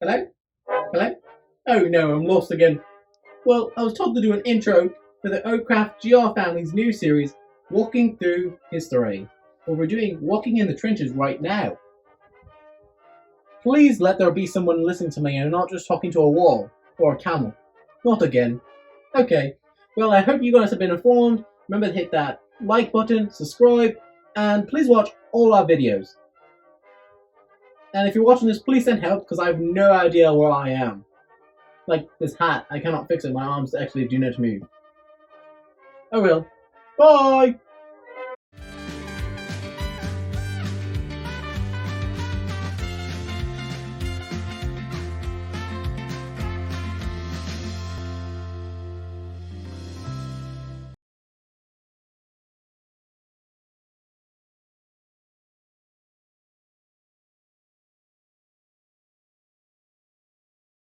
Hello? Hello? Oh no, I'm lost again. Well, I was told to do an intro for the Oakcraft GR family's new series, Walking Through History. Well, we're doing Walking in the Trenches right now. Please let there be someone listening to me and not just talking to a wall or a camel. Not again. Okay, well, I hope you guys have been informed. Remember to hit that like button, subscribe, and please watch all our videos. And if you're watching this, please send help because I have no idea where I am. Like this hat, I cannot fix it. My arms actually do not move. Oh well. Bye!